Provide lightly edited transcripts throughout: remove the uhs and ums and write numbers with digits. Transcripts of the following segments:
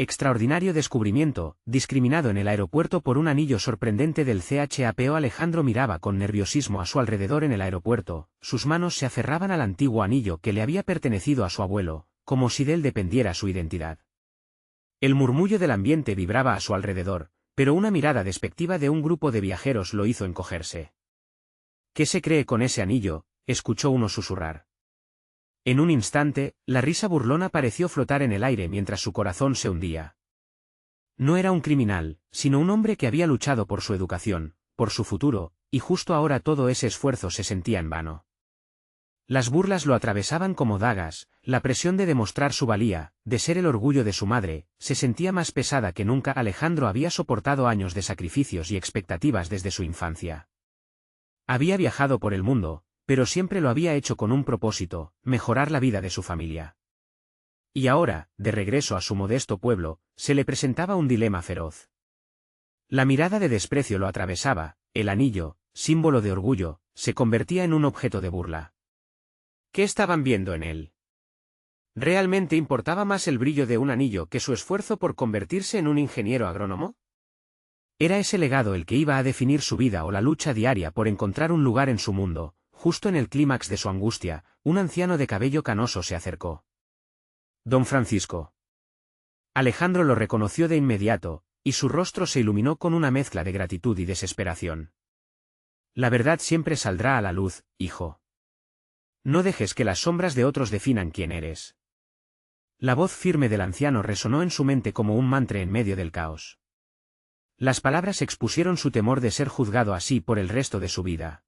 Extraordinario descubrimiento, discriminado en el aeropuerto por un anillo sorprendente del CHAPO. Alejandro miraba con nerviosismo a su alrededor en el aeropuerto, sus manos se aferraban al antiguo anillo que le había pertenecido a su abuelo, como si de él dependiera su identidad. El murmullo del ambiente vibraba a su alrededor, pero una mirada despectiva de un grupo de viajeros lo hizo encogerse. ¿Qué se cree con ese anillo?, escuchó uno susurrar. En un instante, la risa burlona pareció flotar en el aire mientras su corazón se hundía. No era un criminal, sino un hombre que había luchado por su educación, por su futuro, y justo ahora todo ese esfuerzo se sentía en vano. Las burlas lo atravesaban como dagas, la presión de demostrar su valía, de ser el orgullo de su madre, se sentía más pesada que nunca. Alejandro había soportado años de sacrificios y expectativas desde su infancia. Había viajado por el mundo, pero siempre lo había hecho con un propósito, mejorar la vida de su familia. Y ahora, de regreso a su modesto pueblo, se le presentaba un dilema feroz. La mirada de desprecio lo atravesaba, el anillo, símbolo de orgullo, se convertía en un objeto de burla. ¿Qué estaban viendo en él? ¿Realmente importaba más el brillo de un anillo que su esfuerzo por convertirse en un ingeniero agrónomo? ¿Era ese legado el que iba a definir su vida o la lucha diaria por encontrar un lugar en su mundo? Justo en el clímax de su angustia, un anciano de cabello canoso se acercó. Don Francisco. Alejandro lo reconoció de inmediato, y su rostro se iluminó con una mezcla de gratitud y desesperación. La verdad siempre saldrá a la luz, hijo. No dejes que las sombras de otros definan quién eres. La voz firme del anciano resonó en su mente como un mantra en medio del caos. Las palabras expusieron su temor de ser juzgado así por el resto de su vida.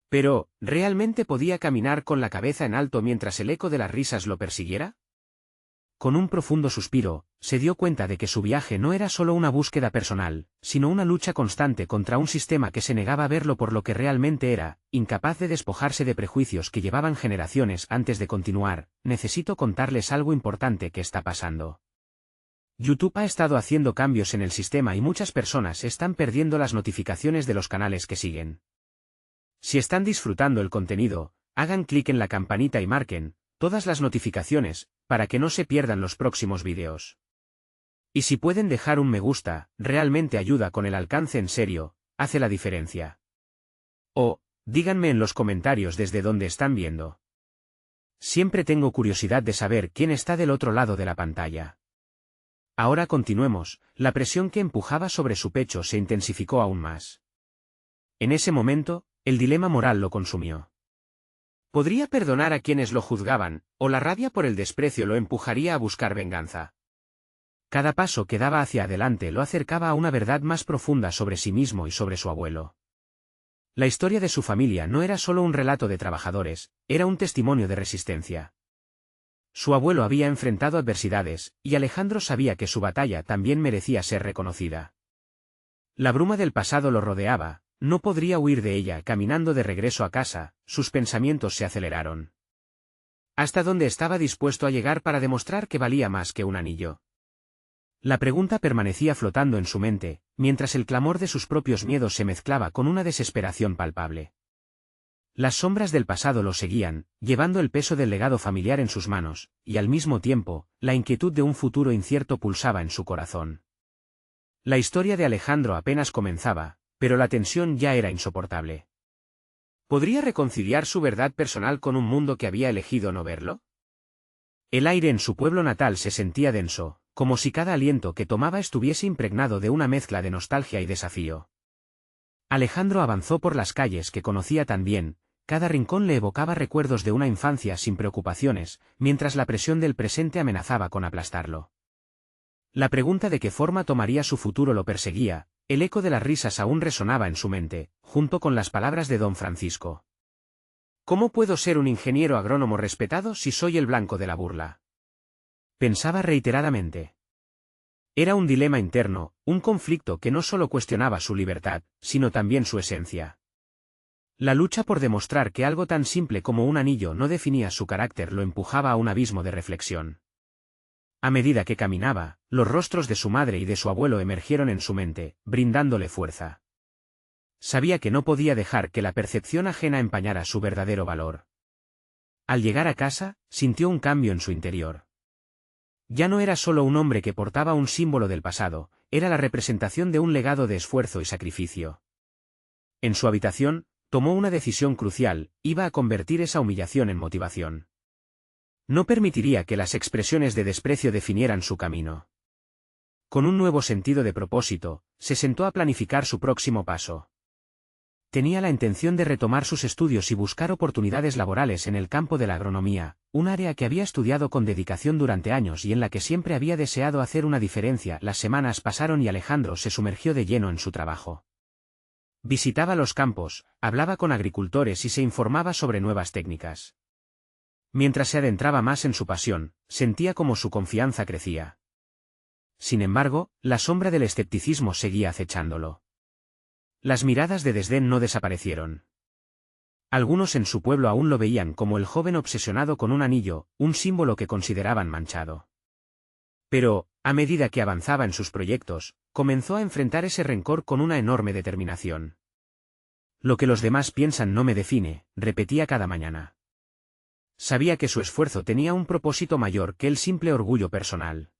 Pero, ¿realmente podía caminar con la cabeza en alto mientras el eco de las risas lo persiguiera? Con un profundo suspiro, se dio cuenta de que su viaje no era solo una búsqueda personal, sino una lucha constante contra un sistema que se negaba a verlo por lo que realmente era, incapaz de despojarse de prejuicios que llevaban generaciones. Antes de continuar, necesito contarles algo importante que está pasando. YouTube ha estado haciendo cambios en el sistema y muchas personas están perdiendo las notificaciones de los canales que siguen. Si están disfrutando el contenido, hagan clic en la campanita y marquen todas las notificaciones, para que no se pierdan los próximos vídeos. Y si pueden dejar un me gusta, realmente ayuda con el alcance. En serio, hace la diferencia. O, díganme en los comentarios desde dónde están viendo. Siempre tengo curiosidad de saber quién está del otro lado de la pantalla. Ahora continuemos, la presión que empujaba sobre su pecho se intensificó aún más. En ese momento, el dilema moral lo consumió. ¿Podría perdonar a quienes lo juzgaban, o la rabia por el desprecio lo empujaría a buscar venganza? Cada paso que daba hacia adelante lo acercaba a una verdad más profunda sobre sí mismo y sobre su abuelo. La historia de su familia no era solo un relato de trabajadores, era un testimonio de resistencia. Su abuelo había enfrentado adversidades, y Alejandro sabía que su batalla también merecía ser reconocida. La bruma del pasado lo rodeaba. No podría huir de ella. Caminando de regreso a casa, sus pensamientos se aceleraron. ¿Hasta dónde estaba dispuesto a llegar para demostrar que valía más que un anillo? La pregunta permanecía flotando en su mente, mientras el clamor de sus propios miedos se mezclaba con una desesperación palpable. Las sombras del pasado lo seguían, llevando el peso del legado familiar en sus manos, y al mismo tiempo, la inquietud de un futuro incierto pulsaba en su corazón. La historia de Alejandro apenas comenzaba, pero la tensión ya era insoportable. ¿Podría reconciliar su verdad personal con un mundo que había elegido no verlo? El aire en su pueblo natal se sentía denso, como si cada aliento que tomaba estuviese impregnado de una mezcla de nostalgia y desafío. Alejandro avanzó por las calles que conocía tan bien, cada rincón le evocaba recuerdos de una infancia sin preocupaciones, mientras la presión del presente amenazaba con aplastarlo. La pregunta de qué forma tomaría su futuro lo perseguía. El eco de las risas aún resonaba en su mente, junto con las palabras de don Francisco. ¿Cómo puedo ser un ingeniero agrónomo respetado si soy el blanco de la burla? Pensaba reiteradamente. Era un dilema interno, un conflicto que no solo cuestionaba su libertad, sino también su esencia. La lucha por demostrar que algo tan simple como un anillo no definía su carácter lo empujaba a un abismo de reflexión. A medida que caminaba, los rostros de su madre y de su abuelo emergieron en su mente, brindándole fuerza. Sabía que no podía dejar que la percepción ajena empañara su verdadero valor. Al llegar a casa, sintió un cambio en su interior. Ya no era solo un hombre que portaba un símbolo del pasado, era la representación de un legado de esfuerzo y sacrificio. En su habitación, tomó una decisión crucial: iba a convertir esa humillación en motivación. No permitiría que las expresiones de desprecio definieran su camino. Con un nuevo sentido de propósito, se sentó a planificar su próximo paso. Tenía la intención de retomar sus estudios y buscar oportunidades laborales en el campo de la agronomía, un área que había estudiado con dedicación durante años y en la que siempre había deseado hacer una diferencia. Las semanas pasaron y Alejandro se sumergió de lleno en su trabajo. Visitaba los campos, hablaba con agricultores y se informaba sobre nuevas técnicas. Mientras se adentraba más en su pasión, sentía como su confianza crecía. Sin embargo, la sombra del escepticismo seguía acechándolo. Las miradas de desdén no desaparecieron. Algunos en su pueblo aún lo veían como el joven obsesionado con un anillo, un símbolo que consideraban manchado. Pero, a medida que avanzaba en sus proyectos, comenzó a enfrentar ese rencor con una enorme determinación. Lo que los demás piensan no me define, repetía cada mañana. Sabía que su esfuerzo tenía un propósito mayor que el simple orgullo personal.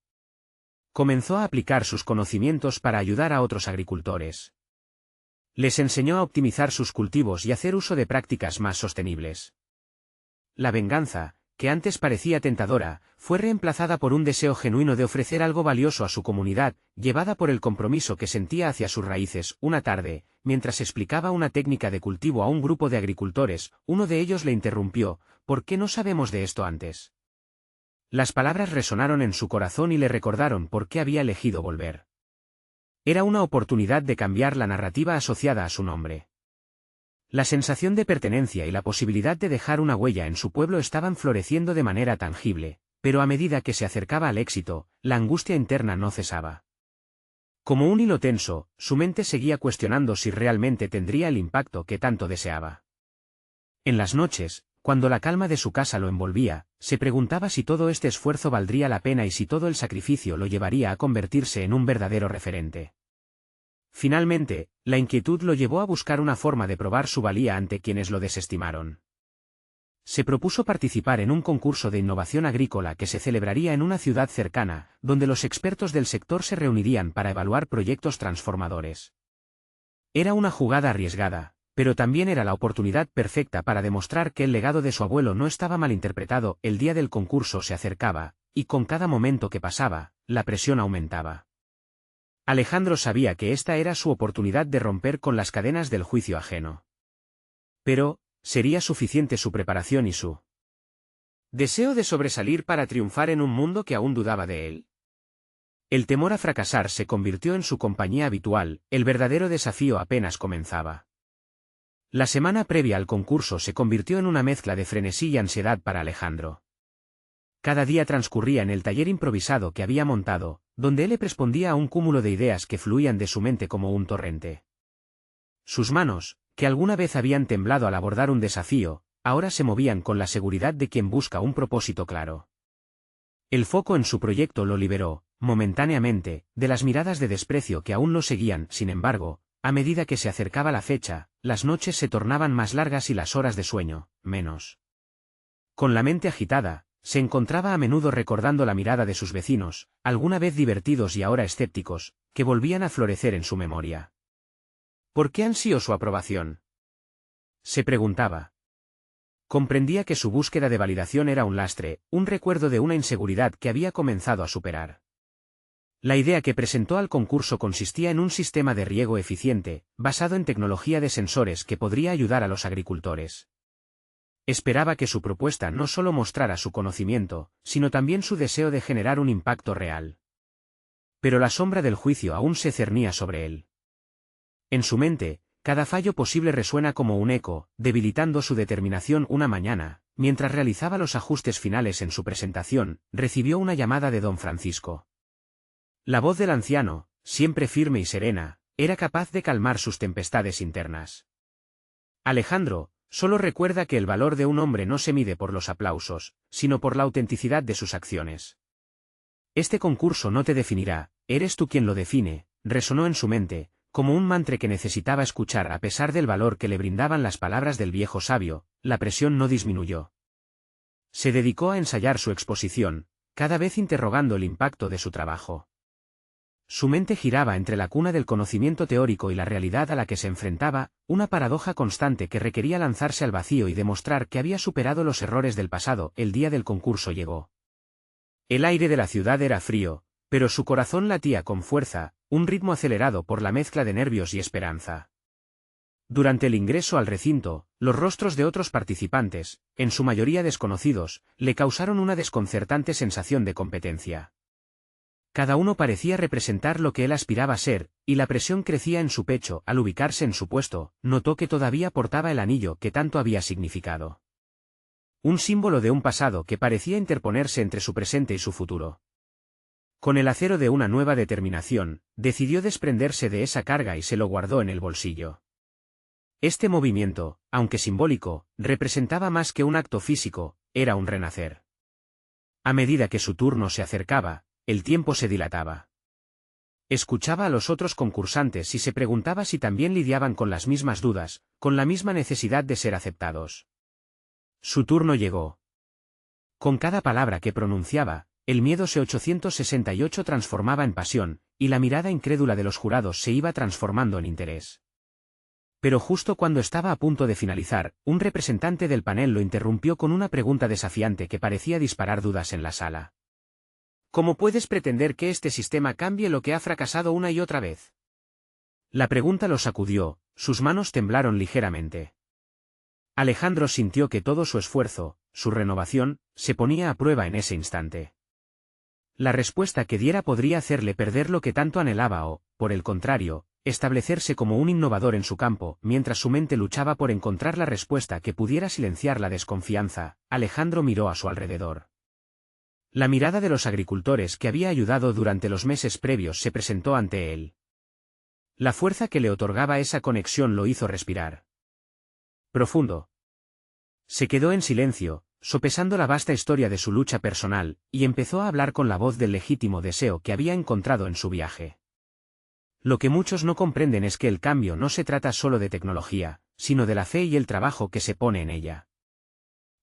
Comenzó a aplicar sus conocimientos para ayudar a otros agricultores. Les enseñó a optimizar sus cultivos y hacer uso de prácticas más sostenibles. La venganza, que antes parecía tentadora, fue reemplazada por un deseo genuino de ofrecer algo valioso a su comunidad, llevada por el compromiso que sentía hacia sus raíces. Una tarde, mientras explicaba una técnica de cultivo a un grupo de agricultores, uno de ellos le interrumpió: ¿por qué no sabemos de esto antes? Las palabras resonaron en su corazón y le recordaron por qué había elegido volver. Era una oportunidad de cambiar la narrativa asociada a su nombre. La sensación de pertenencia y la posibilidad de dejar una huella en su pueblo estaban floreciendo de manera tangible, pero a medida que se acercaba al éxito, la angustia interna no cesaba. Como un hilo tenso, su mente seguía cuestionando si realmente tendría el impacto que tanto deseaba. En las noches, cuando la calma de su casa lo envolvía, se preguntaba si todo este esfuerzo valdría la pena y si todo el sacrificio lo llevaría a convertirse en un verdadero referente. Finalmente, la inquietud lo llevó a buscar una forma de probar su valía ante quienes lo desestimaron. Se propuso participar en un concurso de innovación agrícola que se celebraría en una ciudad cercana, donde los expertos del sector se reunirían para evaluar proyectos transformadores. Era una jugada arriesgada, pero también era la oportunidad perfecta para demostrar que el legado de su abuelo no estaba malinterpretado. El día del concurso se acercaba, y con cada momento que pasaba, la presión aumentaba. Alejandro sabía que esta era su oportunidad de romper con las cadenas del juicio ajeno. Pero, ¿sería suficiente su preparación y su deseo de sobresalir para triunfar en un mundo que aún dudaba de él? El temor a fracasar se convirtió en su compañía habitual, el verdadero desafío apenas comenzaba. La semana previa al concurso se convirtió en una mezcla de frenesí y ansiedad para Alejandro. Cada día transcurría en el taller improvisado que había montado, donde él le respondía a un cúmulo de ideas que fluían de su mente como un torrente. Sus manos, que alguna vez habían temblado al abordar un desafío, ahora se movían con la seguridad de quien busca un propósito claro. El foco en su proyecto lo liberó, momentáneamente, de las miradas de desprecio que aún lo seguían. Sin embargo, a medida que se acercaba la fecha, las noches se tornaban más largas y las horas de sueño, menos. Con la mente agitada, se encontraba a menudo recordando la mirada de sus vecinos, alguna vez divertidos y ahora escépticos, que volvían a florecer en su memoria. ¿Por qué ansió su aprobación?, se preguntaba. Comprendía que su búsqueda de validación era un lastre, un recuerdo de una inseguridad que había comenzado a superar. La idea que presentó al concurso consistía en un sistema de riego eficiente, basado en tecnología de sensores que podría ayudar a los agricultores. Esperaba que su propuesta no solo mostrara su conocimiento, sino también su deseo de generar un impacto real. Pero la sombra del juicio aún se cernía sobre él. En su mente, cada fallo posible resuena como un eco, debilitando su determinación. Una mañana, mientras realizaba los ajustes finales en su presentación, recibió una llamada de don Francisco. La voz del anciano, siempre firme y serena, era capaz de calmar sus tempestades internas. Alejandro, solo recuerda que el valor de un hombre no se mide por los aplausos, sino por la autenticidad de sus acciones. Este concurso no te definirá, eres tú quien lo define, resonó en su mente, como un mantra que necesitaba escuchar. A pesar del valor que le brindaban las palabras del viejo sabio, la presión no disminuyó. Se dedicó a ensayar su exposición, cada vez interrogando el impacto de su trabajo. Su mente giraba entre la cuna del conocimiento teórico y la realidad a la que se enfrentaba, una paradoja constante que requería lanzarse al vacío y demostrar que había superado los errores del pasado. El día del concurso llegó. El aire de la ciudad era frío, pero su corazón latía con fuerza, un ritmo acelerado por la mezcla de nervios y esperanza. Durante el ingreso al recinto, los rostros de otros participantes, en su mayoría desconocidos, le causaron una desconcertante sensación de competencia. Cada uno parecía representar lo que él aspiraba a ser, y la presión crecía en su pecho. Al ubicarse en su puesto, notó que todavía portaba el anillo que tanto había significado. Un símbolo de un pasado que parecía interponerse entre su presente y su futuro. Con el acero de una nueva determinación, decidió desprenderse de esa carga y se lo guardó en el bolsillo. Este movimiento, aunque simbólico, representaba más que un acto físico, era un renacer. A medida que su turno se acercaba, el tiempo se dilataba. Escuchaba a los otros concursantes y se preguntaba si también lidiaban con las mismas dudas, con la misma necesidad de ser aceptados. Su turno llegó. Con cada palabra que pronunciaba, el miedo 868 transformaba en pasión, y la mirada incrédula de los jurados se iba transformando en interés. Pero justo cuando estaba a punto de finalizar, un representante del panel lo interrumpió con una pregunta desafiante que parecía disparar dudas en la sala. ¿Cómo puedes pretender que este sistema cambie lo que ha fracasado una y otra vez? La pregunta lo sacudió, sus manos temblaron ligeramente. Alejandro sintió que todo su esfuerzo, su renovación, se ponía a prueba en ese instante. La respuesta que diera podría hacerle perder lo que tanto anhelaba o, por el contrario, establecerse como un innovador en su campo. Mientras su mente luchaba por encontrar la respuesta que pudiera silenciar la desconfianza, Alejandro miró a su alrededor. La mirada de los agricultores que había ayudado durante los meses previos se presentó ante él. La fuerza que le otorgaba esa conexión lo hizo respirar profundo. Se quedó en silencio, sopesando la vasta historia de su lucha personal, y empezó a hablar con la voz del legítimo deseo que había encontrado en su viaje. Lo que muchos no comprenden es que el cambio no se trata solo de tecnología, sino de la fe y el trabajo que se pone en ella.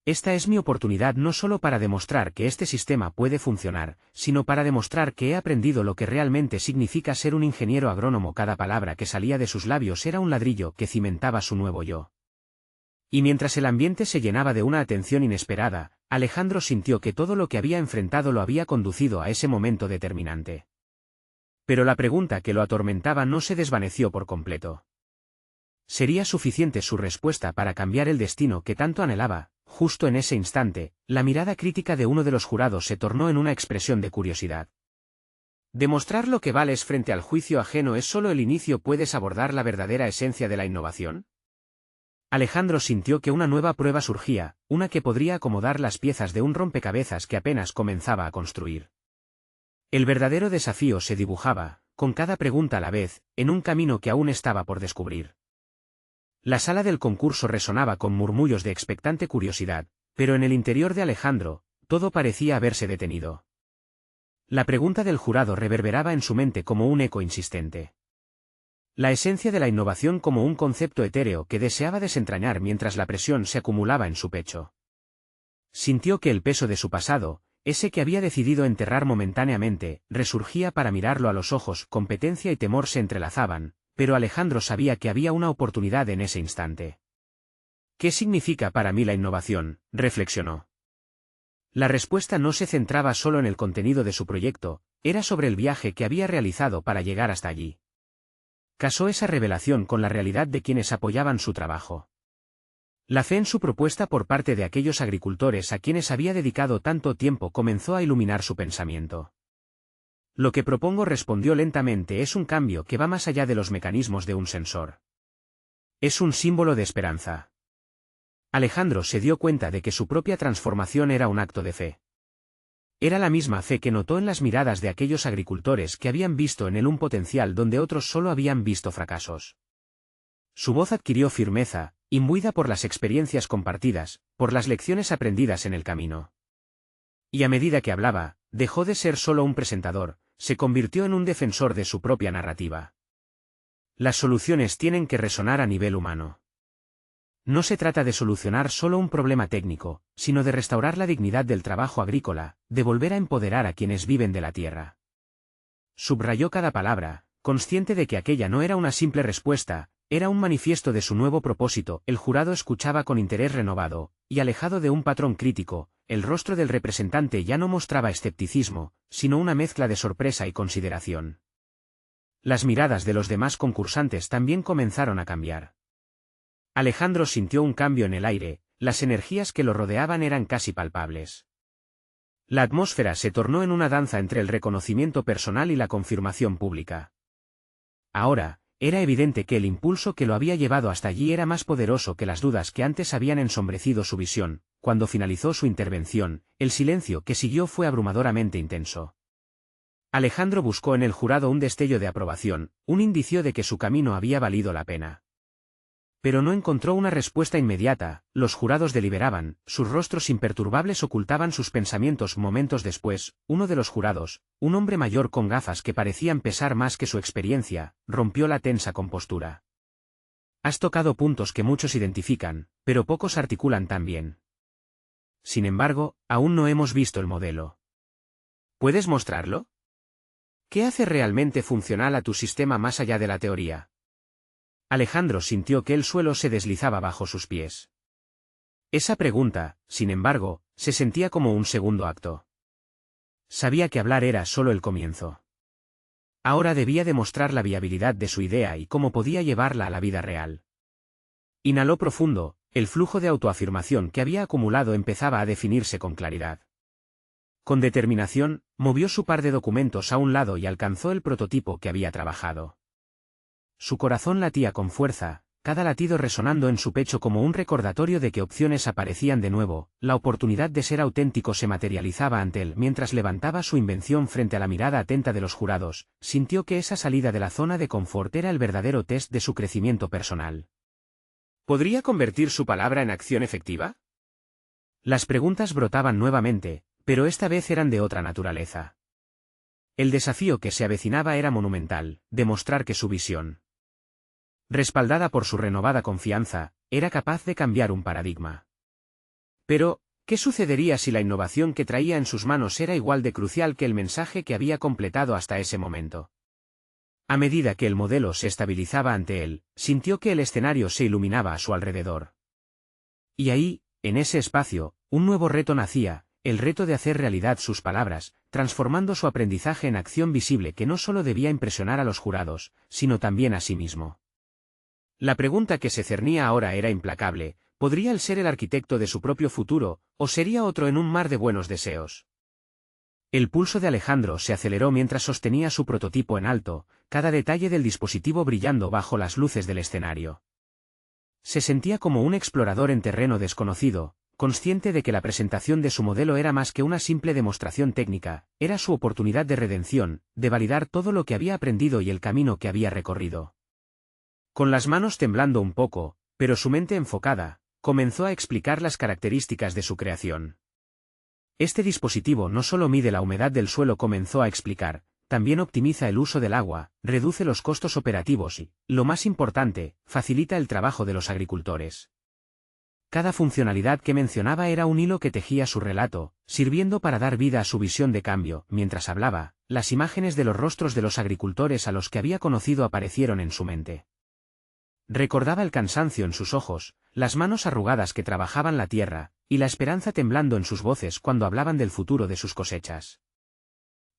Esta es mi oportunidad no solo para demostrar que este sistema puede funcionar, sino para demostrar que he aprendido lo que realmente significa ser un ingeniero agrónomo. Cada palabra que salía de sus labios era un ladrillo que cimentaba su nuevo yo. Y mientras el ambiente se llenaba de una atención inesperada, Alejandro sintió que todo lo que había enfrentado lo había conducido a ese momento determinante. Pero la pregunta que lo atormentaba no se desvaneció por completo. ¿Sería suficiente su respuesta para cambiar el destino que tanto anhelaba? Justo en ese instante, la mirada crítica de uno de los jurados se tornó en una expresión de curiosidad. ¿Demostrar lo que vales frente al juicio ajeno es solo el inicio? ¿Puedes abordar la verdadera esencia de la innovación? Alejandro sintió que una nueva prueba surgía, una que podría acomodar las piezas de un rompecabezas que apenas comenzaba a construir. El verdadero desafío se dibujaba, con cada pregunta a la vez, en un camino que aún estaba por descubrir. La sala del concurso resonaba con murmullos de expectante curiosidad, pero en el interior de Alejandro, todo parecía haberse detenido. La pregunta del jurado reverberaba en su mente como un eco insistente. La esencia de la innovación como un concepto etéreo que deseaba desentrañar mientras la presión se acumulaba en su pecho. Sintió que el peso de su pasado, ese que había decidido enterrar momentáneamente, resurgía para mirarlo a los ojos. Competencia y temor se entrelazaban, pero Alejandro sabía que había una oportunidad en ese instante. ¿Qué significa para mí la innovación?, reflexionó. La respuesta no se centraba solo en el contenido de su proyecto, era sobre el viaje que había realizado para llegar hasta allí. Casó esa revelación con la realidad de quienes apoyaban su trabajo. La fe en su propuesta por parte de aquellos agricultores a quienes había dedicado tanto tiempo comenzó a iluminar su pensamiento. Lo que propongo, respondió lentamente, es un cambio que va más allá de los mecanismos de un sensor. Es un símbolo de esperanza. Alejandro se dio cuenta de que su propia transformación era un acto de fe. Era la misma fe que notó en las miradas de aquellos agricultores que habían visto en él un potencial donde otros solo habían visto fracasos. Su voz adquirió firmeza, imbuida por las experiencias compartidas, por las lecciones aprendidas en el camino. Y a medida que hablaba, dejó de ser solo un presentador, se convirtió en un defensor de su propia narrativa. Las soluciones tienen que resonar a nivel humano. No se trata de solucionar solo un problema técnico, sino de restaurar la dignidad del trabajo agrícola, de volver a empoderar a quienes viven de la tierra. Subrayó cada palabra, consciente de que aquella no era una simple respuesta, era un manifiesto de su nuevo propósito. El jurado escuchaba con interés renovado, y alejado de un patrón crítico, el rostro del representante ya no mostraba escepticismo, sino una mezcla de sorpresa y consideración. Las miradas de los demás concursantes también comenzaron a cambiar. Alejandro sintió un cambio en el aire, las energías que lo rodeaban eran casi palpables. La atmósfera se tornó en una danza entre el reconocimiento personal y la confirmación pública. Ahora, era evidente que el impulso que lo había llevado hasta allí era más poderoso que las dudas que antes habían ensombrecido su visión. Cuando finalizó su intervención, el silencio que siguió fue abrumadoramente intenso. Alejandro buscó en el jurado un destello de aprobación, un indicio de que su camino había valido la pena. Pero no encontró una respuesta inmediata. Los jurados deliberaban, sus rostros imperturbables ocultaban sus pensamientos. Momentos después, uno de los jurados, un hombre mayor con gafas que parecían pesar más que su experiencia, rompió la tensa compostura. Has tocado puntos que muchos identifican, pero pocos articulan tan bien. Sin embargo, aún no hemos visto el modelo. ¿Puedes mostrarlo? ¿Qué hace realmente funcional a tu sistema más allá de la teoría? Alejandro sintió que el suelo se deslizaba bajo sus pies. Esa pregunta, sin embargo, se sentía como un segundo acto. Sabía que hablar era solo el comienzo. Ahora debía demostrar la viabilidad de su idea y cómo podía llevarla a la vida real. Inhaló profundo, el flujo de autoafirmación que había acumulado empezaba a definirse con claridad. Con determinación, movió su par de documentos a un lado y alcanzó el prototipo que había trabajado. Su corazón latía con fuerza, cada latido resonando en su pecho como un recordatorio de que opciones aparecían de nuevo. La oportunidad de ser auténtico se materializaba ante él mientras levantaba su invención frente a la mirada atenta de los jurados. Sintió que esa salida de la zona de confort era el verdadero test de su crecimiento personal. ¿Podría convertir su palabra en acción efectiva? Las preguntas brotaban nuevamente, pero esta vez eran de otra naturaleza. El desafío que se avecinaba era monumental, demostrar que su visión, respaldada por su renovada confianza, era capaz de cambiar un paradigma. Pero, ¿qué sucedería si la innovación que traía en sus manos era igual de crucial que el mensaje que había completado hasta ese momento? A medida que el modelo se estabilizaba ante él, sintió que el escenario se iluminaba a su alrededor. Y ahí, en ese espacio, un nuevo reto nacía, el reto de hacer realidad sus palabras, transformando su aprendizaje en acción visible que no solo debía impresionar a los jurados, sino también a sí mismo. La pregunta que se cernía ahora era implacable: ¿podría él ser el arquitecto de su propio futuro, o sería otro en un mar de buenos deseos? El pulso de Alejandro se aceleró mientras sostenía su prototipo en alto, cada detalle del dispositivo brillando bajo las luces del escenario. Se sentía como un explorador en terreno desconocido, consciente de que la presentación de su modelo era más que una simple demostración técnica, era su oportunidad de redención, de validar todo lo que había aprendido y el camino que había recorrido. Con las manos temblando un poco, pero su mente enfocada, comenzó a explicar las características de su creación. Este dispositivo no solo mide la humedad del suelo, comenzó a explicar, también optimiza el uso del agua, reduce los costos operativos y, lo más importante, facilita el trabajo de los agricultores. Cada funcionalidad que mencionaba era un hilo que tejía su relato, sirviendo para dar vida a su visión de cambio. Mientras hablaba, las imágenes de los rostros de los agricultores a los que había conocido aparecieron en su mente. Recordaba el cansancio en sus ojos, las manos arrugadas que trabajaban la tierra, y la esperanza temblando en sus voces cuando hablaban del futuro de sus cosechas.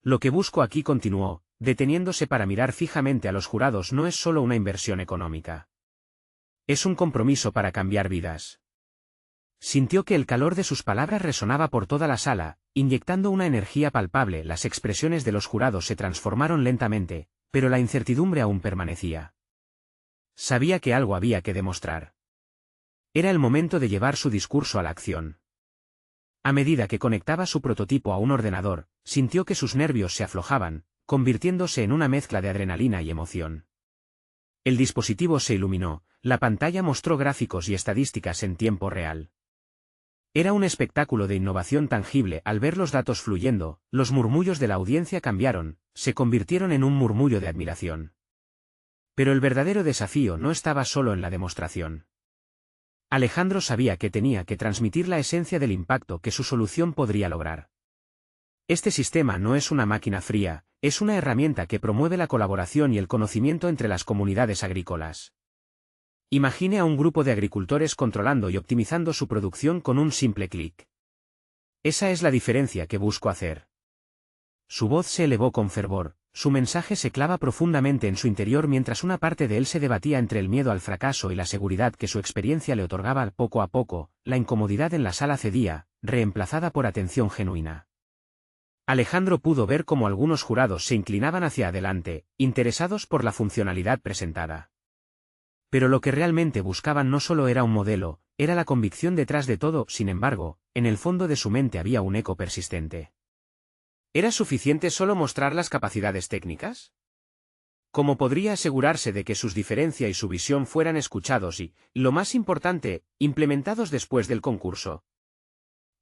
Lo que busco aquí, continuó, deteniéndose para mirar fijamente a los jurados, no es solo una inversión económica. Es un compromiso para cambiar vidas. Sintió que el calor de sus palabras resonaba por toda la sala, inyectando una energía palpable. Las expresiones de los jurados se transformaron lentamente, pero la incertidumbre aún permanecía. Sabía que algo había que demostrar. Era el momento de llevar su discurso a la acción. A medida que conectaba su prototipo a un ordenador, sintió que sus nervios se aflojaban, convirtiéndose en una mezcla de adrenalina y emoción. El dispositivo se iluminó, la pantalla mostró gráficos y estadísticas en tiempo real. Era un espectáculo de innovación tangible. Al ver los datos fluyendo, los murmullos de la audiencia cambiaron, se convirtieron en un murmullo de admiración. Pero el verdadero desafío no estaba solo en la demostración. Alejandro sabía que tenía que transmitir la esencia del impacto que su solución podría lograr. Este sistema no es una máquina fría, es una herramienta que promueve la colaboración y el conocimiento entre las comunidades agrícolas. Imagine a un grupo de agricultores controlando y optimizando su producción con un simple clic. Esa es la diferencia que busco hacer. Su voz se elevó con fervor, su mensaje se clava profundamente en su interior mientras una parte de él se debatía entre el miedo al fracaso y la seguridad que su experiencia le otorgaba. Poco a poco, la incomodidad en la sala cedía, reemplazada por atención genuina. Alejandro pudo ver cómo algunos jurados se inclinaban hacia adelante, interesados por la funcionalidad presentada. Pero lo que realmente buscaban no solo era un modelo, era la convicción detrás de todo. Sin embargo, en el fondo de su mente había un eco persistente. ¿Era suficiente solo mostrar las capacidades técnicas? ¿Cómo podría asegurarse de que sus diferencias y su visión fueran escuchados y, lo más importante, implementados después del concurso?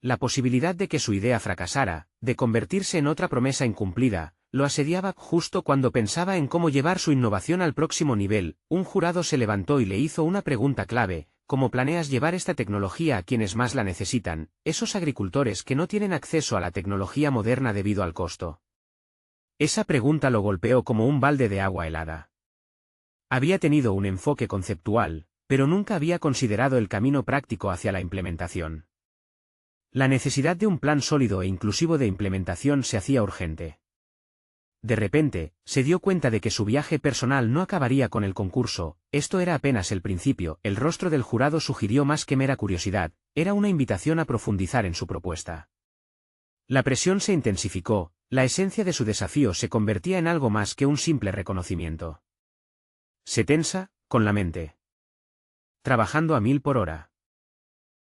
La posibilidad de que su idea fracasara, de convertirse en otra promesa incumplida, lo asediaba. Justo cuando pensaba en cómo llevar su innovación al próximo nivel, un jurado se levantó y le hizo una pregunta clave: ¿cómo planeas llevar esta tecnología a quienes más la necesitan, esos agricultores que no tienen acceso a la tecnología moderna debido al costo? Esa pregunta lo golpeó como un balde de agua helada. Había tenido un enfoque conceptual, pero nunca había considerado el camino práctico hacia la implementación. La necesidad de un plan sólido e inclusivo de implementación se hacía urgente. De repente, se dio cuenta de que su viaje personal no acabaría con el concurso. Esto era apenas el principio. El rostro del jurado sugirió más que mera curiosidad, era una invitación a profundizar en su propuesta. La presión se intensificó, la esencia de su desafío se convertía en algo más que un simple reconocimiento. Se tensa, con la mente trabajando a 1000 por hora.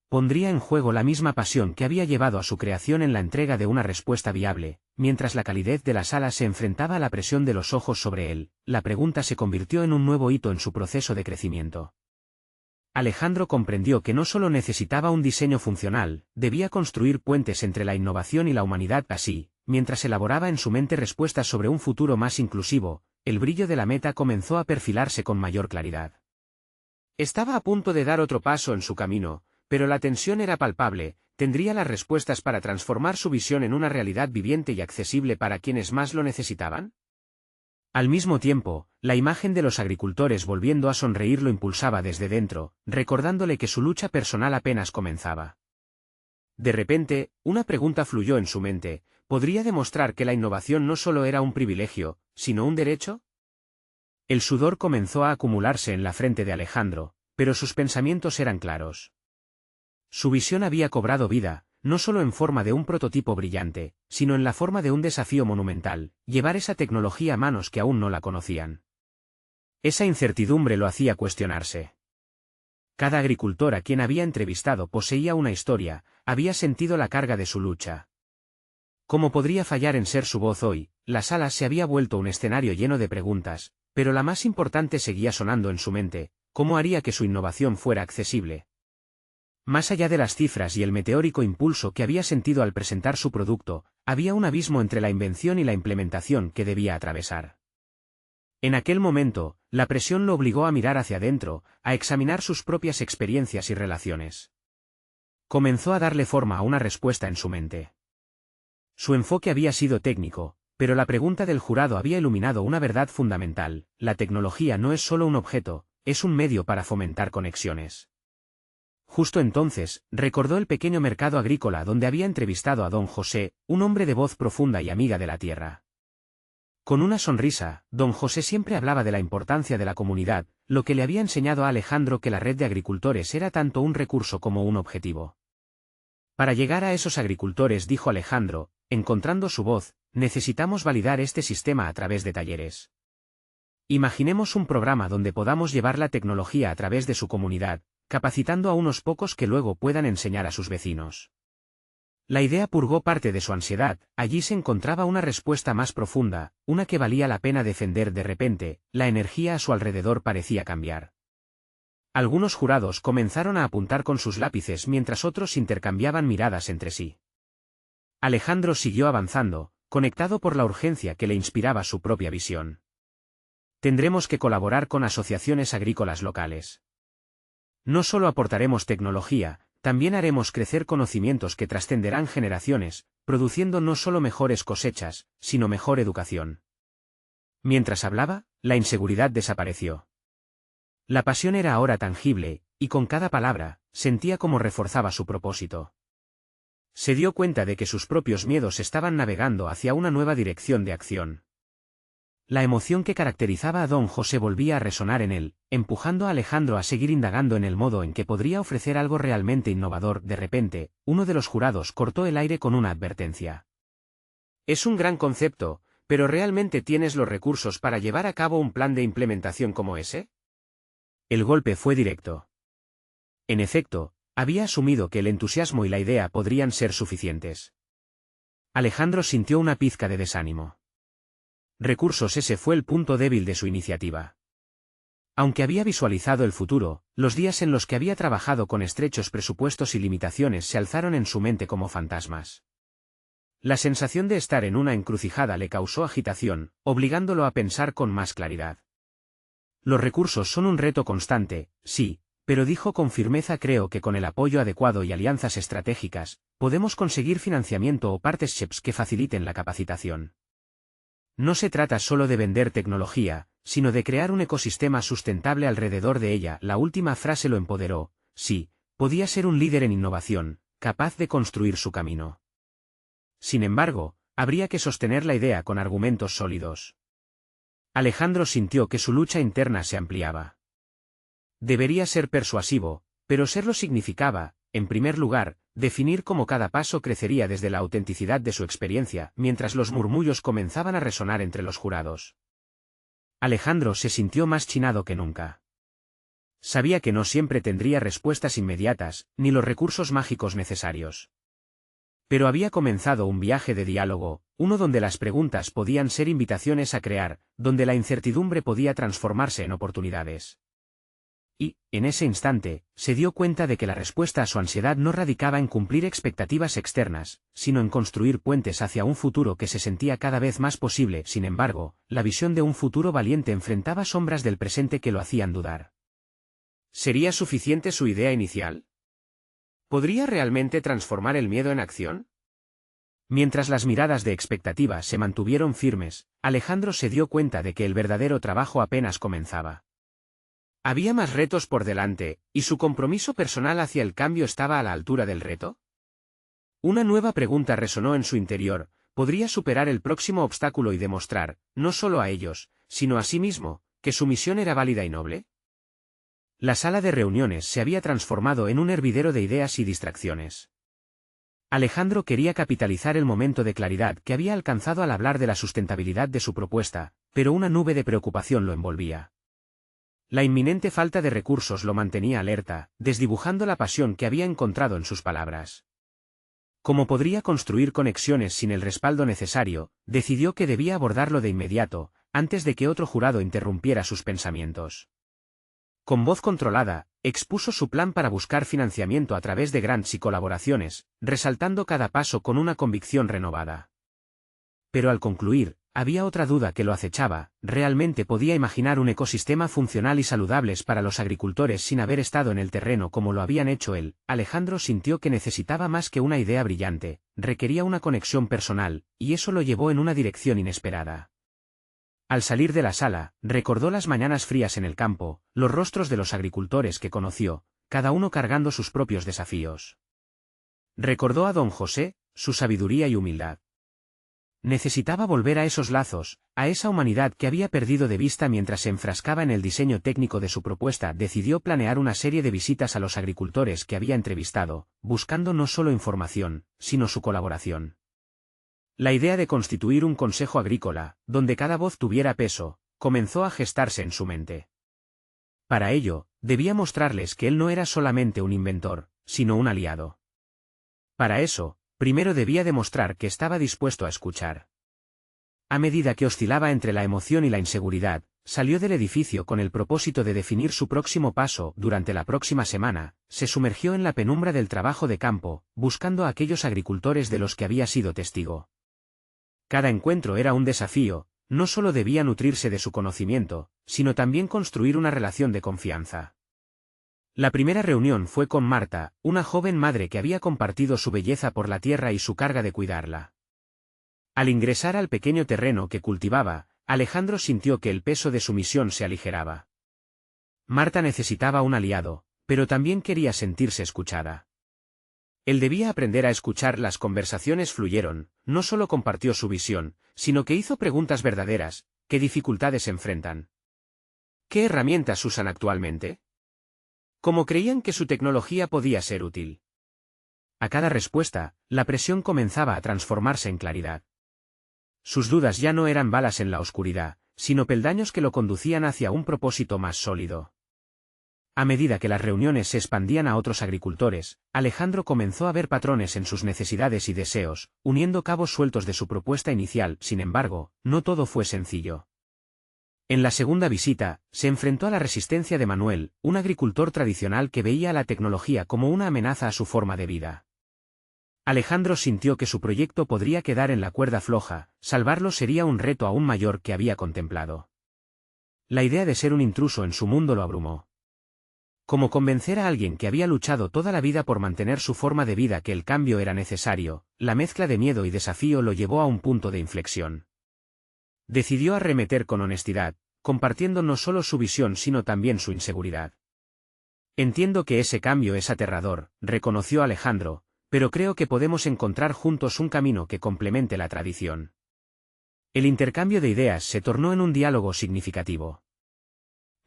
Pondría en juego la misma pasión que había llevado a su creación en la entrega de una respuesta viable. Mientras la calidez de la sala se enfrentaba a la presión de los ojos sobre él, la pregunta se convirtió en un nuevo hito en su proceso de crecimiento. Alejandro comprendió que no solo necesitaba un diseño funcional, debía construir puentes entre la innovación y la humanidad. Así, mientras elaboraba en su mente respuestas sobre un futuro más inclusivo, el brillo de la meta comenzó a perfilarse con mayor claridad. Estaba a punto de dar otro paso en su camino, pero la tensión era palpable. ¿Tendría las respuestas para transformar su visión en una realidad viviente y accesible para quienes más lo necesitaban? Al mismo tiempo, la imagen de los agricultores volviendo a sonreír lo impulsaba desde dentro, recordándole que su lucha personal apenas comenzaba. De repente, una pregunta fluyó en su mente: ¿podría demostrar que la innovación no solo era un privilegio, sino un derecho? El sudor comenzó a acumularse en la frente de Alejandro, pero sus pensamientos eran claros. Su visión había cobrado vida, no solo en forma de un prototipo brillante, sino en la forma de un desafío monumental: llevar esa tecnología a manos que aún no la conocían. Esa incertidumbre lo hacía cuestionarse. Cada agricultor a quien había entrevistado poseía una historia, había sentido la carga de su lucha. ¿Cómo podría fallar en ser su voz hoy? La sala se había vuelto un escenario lleno de preguntas, pero la más importante seguía sonando en su mente: ¿cómo haría que su innovación fuera accesible? Más allá de las cifras y el meteórico impulso que había sentido al presentar su producto, había un abismo entre la invención y la implementación que debía atravesar. En aquel momento, la presión lo obligó a mirar hacia adentro, a examinar sus propias experiencias y relaciones. Comenzó a darle forma a una respuesta en su mente. Su enfoque había sido técnico, pero la pregunta del jurado había iluminado una verdad fundamental: la tecnología no es solo un objeto, es un medio para fomentar conexiones. Justo entonces, recordó el pequeño mercado agrícola donde había entrevistado a don José, un hombre de voz profunda y amiga de la tierra. Con una sonrisa, don José siempre hablaba de la importancia de la comunidad, lo que le había enseñado a Alejandro que la red de agricultores era tanto un recurso como un objetivo. Para llegar a esos agricultores, dijo Alejandro, encontrando su voz, necesitamos validar este sistema a través de talleres. Imaginemos un programa donde podamos llevar la tecnología a través de su comunidad, capacitando a unos pocos que luego puedan enseñar a sus vecinos. La idea purgó parte de su ansiedad. Allí se encontraba una respuesta más profunda, una que valía la pena defender. De repente, la energía a su alrededor parecía cambiar. Algunos jurados comenzaron a apuntar con sus lápices mientras otros intercambiaban miradas entre sí. Alejandro siguió avanzando, conectado por la urgencia que le inspiraba su propia visión. Tendremos que colaborar con asociaciones agrícolas locales. No solo aportaremos tecnología, también haremos crecer conocimientos que trascenderán generaciones, produciendo no solo mejores cosechas, sino mejor educación. Mientras hablaba, la inseguridad desapareció. La pasión era ahora tangible, y con cada palabra, sentía cómo reforzaba su propósito. Se dio cuenta de que sus propios miedos estaban navegando hacia una nueva dirección de acción. La emoción que caracterizaba a don José volvía a resonar en él, empujando a Alejandro a seguir indagando en el modo en que podría ofrecer algo realmente innovador. De repente, uno de los jurados cortó el aire con una advertencia. Es un gran concepto, pero ¿realmente tienes los recursos para llevar a cabo un plan de implementación como ese? El golpe fue directo. En efecto, había asumido que el entusiasmo y la idea podrían ser suficientes. Alejandro sintió una pizca de desánimo. Recursos, ese fue el punto débil de su iniciativa. Aunque había visualizado el futuro, los días en los que había trabajado con estrechos presupuestos y limitaciones se alzaron en su mente como fantasmas. La sensación de estar en una encrucijada le causó agitación, obligándolo a pensar con más claridad. Los recursos son un reto constante, sí, pero dijo con firmeza, creo que con el apoyo adecuado y alianzas estratégicas, podemos conseguir financiamiento o partnerships que faciliten la capacitación. No se trata solo de vender tecnología, sino de crear un ecosistema sustentable alrededor de ella. La última frase lo empoderó. Sí, podía ser un líder en innovación, capaz de construir su camino. Sin embargo, habría que sostener la idea con argumentos sólidos. Alejandro sintió que su lucha interna se ampliaba. Debería ser persuasivo, pero serlo significaba, en primer lugar, definir cómo cada paso crecería desde la autenticidad de su experiencia, mientras los murmullos comenzaban a resonar entre los jurados. Alejandro se sintió más chinado que nunca. Sabía que no siempre tendría respuestas inmediatas, ni los recursos mágicos necesarios. Pero había comenzado un viaje de diálogo, uno donde las preguntas podían ser invitaciones a crear, donde la incertidumbre podía transformarse en oportunidades. Y, en ese instante, se dio cuenta de que la respuesta a su ansiedad no radicaba en cumplir expectativas externas, sino en construir puentes hacia un futuro que se sentía cada vez más posible. Sin embargo, la visión de un futuro valiente enfrentaba sombras del presente que lo hacían dudar. ¿Sería suficiente su idea inicial? ¿Podría realmente transformar el miedo en acción? Mientras las miradas de expectativa se mantuvieron firmes, Alejandro se dio cuenta de que el verdadero trabajo apenas comenzaba. ¿Había más retos por delante, y su compromiso personal hacia el cambio estaba a la altura del reto? Una nueva pregunta resonó en su interior: ¿podría superar el próximo obstáculo y demostrar, no solo a ellos, sino a sí mismo, que su misión era válida y noble? La sala de reuniones se había transformado en un hervidero de ideas y distracciones. Alejandro quería capitalizar el momento de claridad que había alcanzado al hablar de la sustentabilidad de su propuesta, pero una nube de preocupación lo envolvía. La inminente falta de recursos lo mantenía alerta, desdibujando la pasión que había encontrado en sus palabras. Como podría construir conexiones sin el respaldo necesario, decidió que debía abordarlo de inmediato, antes de que otro jurado interrumpiera sus pensamientos. Con voz controlada, expuso su plan para buscar financiamiento a través de grants y colaboraciones, resaltando cada paso con una convicción renovada. Pero al concluir, había otra duda que lo acechaba: ¿realmente podía imaginar un ecosistema funcional y saludable para los agricultores sin haber estado en el terreno como lo habían hecho él? Alejandro sintió que necesitaba más que una idea brillante, requería una conexión personal, y eso lo llevó en una dirección inesperada. Al salir de la sala, recordó las mañanas frías en el campo, los rostros de los agricultores que conoció, cada uno cargando sus propios desafíos. Recordó a don José, su sabiduría y humildad. Necesitaba volver a esos lazos, a esa humanidad que había perdido de vista mientras se enfrascaba en el diseño técnico de su propuesta. Decidió planear una serie de visitas a los agricultores que había entrevistado, buscando no solo información, sino su colaboración. La idea de constituir un consejo agrícola, donde cada voz tuviera peso, comenzó a gestarse en su mente. Para ello, debía mostrarles que él no era solamente un inventor, sino un aliado. Para eso, primero debía demostrar que estaba dispuesto a escuchar. A medida que oscilaba entre la emoción y la inseguridad, salió del edificio con el propósito de definir su próximo paso. Durante la próxima semana, se sumergió en la penumbra del trabajo de campo, buscando a aquellos agricultores de los que había sido testigo. Cada encuentro era un desafío, no solo debía nutrirse de su conocimiento, sino también construir una relación de confianza. La primera reunión fue con Marta, una joven madre que había compartido su belleza por la tierra y su carga de cuidarla. Al ingresar al pequeño terreno que cultivaba, Alejandro sintió que el peso de su misión se aligeraba. Marta necesitaba un aliado, pero también quería sentirse escuchada. Él debía aprender a escuchar. Las conversaciones fluyeron, no solo compartió su visión, sino que hizo preguntas verdaderas. ¿Qué dificultades enfrentan? ¿Qué herramientas usan actualmente? ¿Cómo creían que su tecnología podía ser útil? A cada respuesta, la presión comenzaba a transformarse en claridad. Sus dudas ya no eran balas en la oscuridad, sino peldaños que lo conducían hacia un propósito más sólido. A medida que las reuniones se expandían a otros agricultores, Alejandro comenzó a ver patrones en sus necesidades y deseos, uniendo cabos sueltos de su propuesta inicial. Sin embargo, no todo fue sencillo. En la segunda visita, se enfrentó a la resistencia de Manuel, un agricultor tradicional que veía a la tecnología como una amenaza a su forma de vida. Alejandro sintió que su proyecto podría quedar en la cuerda floja. Salvarlo sería un reto aún mayor que había contemplado. La idea de ser un intruso en su mundo lo abrumó. ¿Cómo convencer a alguien que había luchado toda la vida por mantener su forma de vida que el cambio era necesario? La mezcla de miedo y desafío lo llevó a un punto de inflexión. Decidió arremeter con honestidad, compartiendo no solo su visión sino también su inseguridad. Entiendo que ese cambio es aterrador, reconoció Alejandro, pero creo que podemos encontrar juntos un camino que complemente la tradición. El intercambio de ideas se tornó en un diálogo significativo.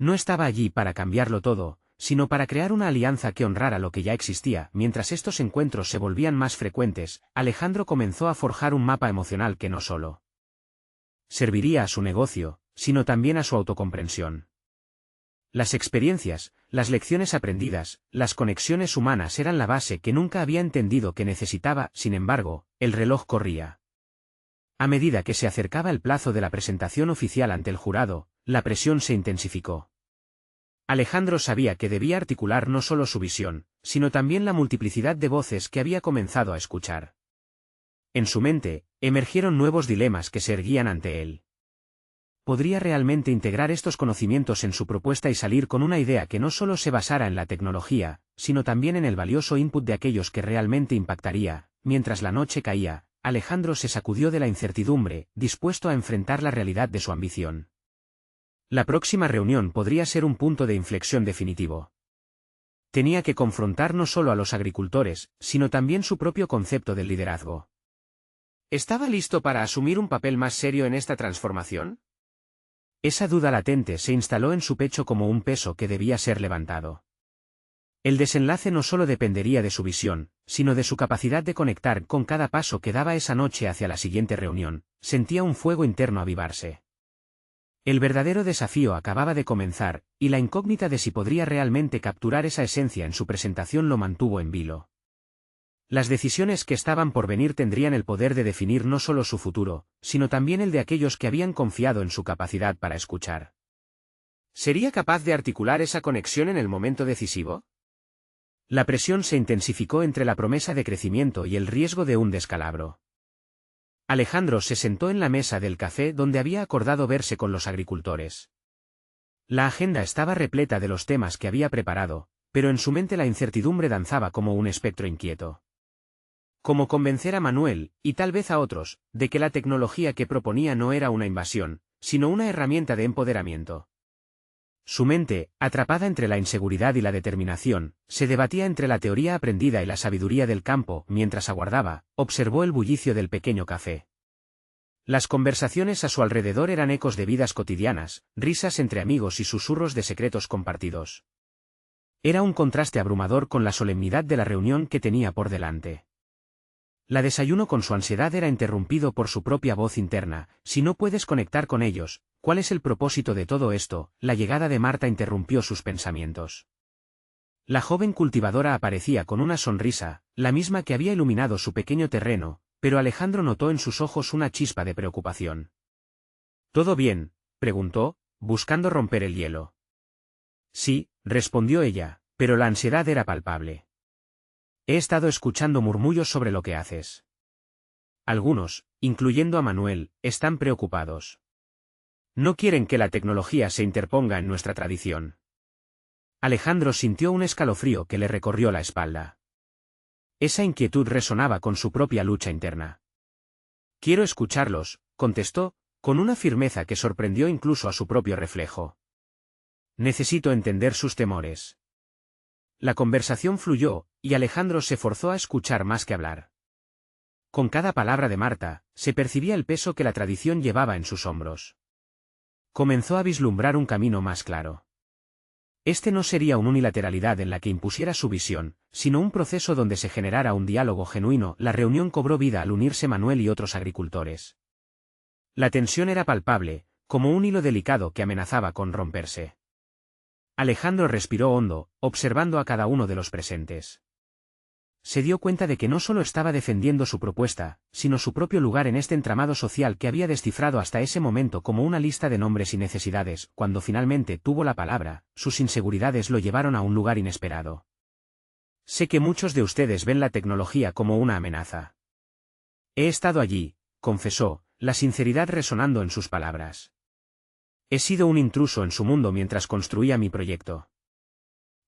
No estaba allí para cambiarlo todo, sino para crear una alianza que honrara lo que ya existía. Mientras estos encuentros se volvían más frecuentes, Alejandro comenzó a forjar un mapa emocional que no solo serviría a su negocio, sino también a su autocomprensión. Las experiencias, las lecciones aprendidas, las conexiones humanas eran la base que nunca había entendido que necesitaba. Sin embargo, el reloj corría. A medida que se acercaba el plazo de la presentación oficial ante el jurado, la presión se intensificó. Alejandro sabía que debía articular no solo su visión, sino también la multiplicidad de voces que había comenzado a escuchar. En su mente, emergieron nuevos dilemas que se erguían ante él. ¿Podría realmente integrar estos conocimientos en su propuesta y salir con una idea que no solo se basara en la tecnología, sino también en el valioso input de aquellos que realmente impactaría? Mientras la noche caía, Alejandro se sacudió de la incertidumbre, dispuesto a enfrentar la realidad de su ambición. La próxima reunión podría ser un punto de inflexión definitivo. Tenía que confrontar no solo a los agricultores, sino también su propio concepto del liderazgo. ¿Estaba listo para asumir un papel más serio en esta transformación? Esa duda latente se instaló en su pecho como un peso que debía ser levantado. El desenlace no solo dependería de su visión, sino de su capacidad de conectar con cada paso que daba esa noche hacia la siguiente reunión. Sentía un fuego interno avivarse. El verdadero desafío acababa de comenzar, y la incógnita de si podría realmente capturar esa esencia en su presentación lo mantuvo en vilo. Las decisiones que estaban por venir tendrían el poder de definir no solo su futuro, sino también el de aquellos que habían confiado en su capacidad para escuchar. ¿Sería capaz de articular esa conexión en el momento decisivo? La presión se intensificó entre la promesa de crecimiento y el riesgo de un descalabro. Alejandro se sentó en la mesa del café donde había acordado verse con los agricultores. La agenda estaba repleta de los temas que había preparado, pero en su mente la incertidumbre danzaba como un espectro inquieto. ¿Cómo convencer a Manuel, y tal vez a otros, de que la tecnología que proponía no era una invasión, sino una herramienta de empoderamiento? Su mente, atrapada entre la inseguridad y la determinación, se debatía entre la teoría aprendida y la sabiduría del campo. Mientras aguardaba, observó el bullicio del pequeño café. Las conversaciones a su alrededor eran ecos de vidas cotidianas, risas entre amigos y susurros de secretos compartidos. Era un contraste abrumador con la solemnidad de la reunión que tenía por delante. La desayuno con su ansiedad era interrumpido por su propia voz interna. Si no puedes conectar con ellos, ¿cuál es el propósito de todo esto? La llegada de Marta interrumpió sus pensamientos. La joven cultivadora aparecía con una sonrisa, la misma que había iluminado su pequeño terreno, pero Alejandro notó en sus ojos una chispa de preocupación. ¿Todo bien?, preguntó, buscando romper el hielo. Sí, respondió ella, pero la ansiedad era palpable. He estado escuchando murmullos sobre lo que haces. Algunos, incluyendo a Manuel, están preocupados. No quieren que la tecnología se interponga en nuestra tradición. Alejandro sintió un escalofrío que le recorrió la espalda. Esa inquietud resonaba con su propia lucha interna. Quiero escucharlos, contestó, con una firmeza que sorprendió incluso a su propio reflejo. Necesito entender sus temores. La conversación fluyó, y Alejandro se forzó a escuchar más que hablar. Con cada palabra de Marta, se percibía el peso que la tradición llevaba en sus hombros. Comenzó a vislumbrar un camino más claro. Este no sería una unilateralidad en la que impusiera su visión, sino un proceso donde se generara un diálogo genuino. La reunión cobró vida al unirse Manuel y otros agricultores. La tensión era palpable, como un hilo delicado que amenazaba con romperse. Alejandro respiró hondo, observando a cada uno de los presentes. Se dio cuenta de que no solo estaba defendiendo su propuesta, sino su propio lugar en este entramado social que había descifrado hasta ese momento como una lista de nombres y necesidades. Cuando finalmente tuvo la palabra, sus inseguridades lo llevaron a un lugar inesperado. Sé que muchos de ustedes ven la tecnología como una amenaza. He estado allí, confesó, la sinceridad resonando en sus palabras. He sido un intruso en su mundo mientras construía mi proyecto.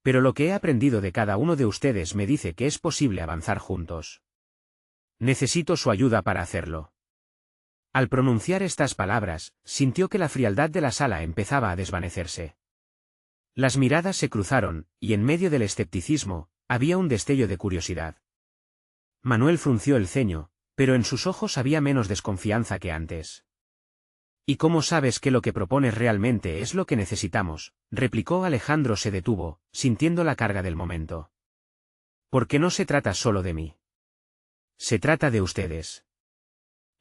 Pero lo que he aprendido de cada uno de ustedes me dice que es posible avanzar juntos. Necesito su ayuda para hacerlo. Al pronunciar estas palabras, sintió que la frialdad de la sala empezaba a desvanecerse. Las miradas se cruzaron, y en medio del escepticismo, había un destello de curiosidad. Manuel frunció el ceño, pero en sus ojos había menos desconfianza que antes. ¿Y cómo sabes que lo que propones realmente es lo que necesitamos?, replicó Alejandro. Se detuvo, sintiendo la carga del momento. Porque no se trata solo de mí. Se trata de ustedes.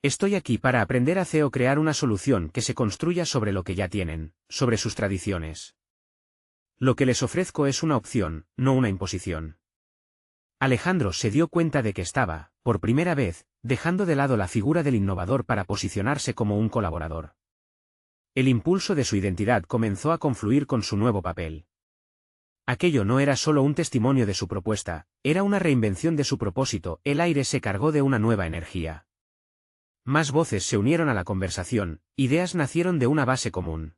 Estoy aquí para aprender a crear una solución que se construya sobre lo que ya tienen, sobre sus tradiciones. Lo que les ofrezco es una opción, no una imposición. Alejandro se dio cuenta de que estaba, por primera vez, dejando de lado la figura del innovador para posicionarse como un colaborador. El impulso de su identidad comenzó a confluir con su nuevo papel. Aquello no era solo un testimonio de su propuesta, era una reinvención de su propósito. El aire se cargó de una nueva energía. Más voces se unieron a la conversación, ideas nacieron de una base común.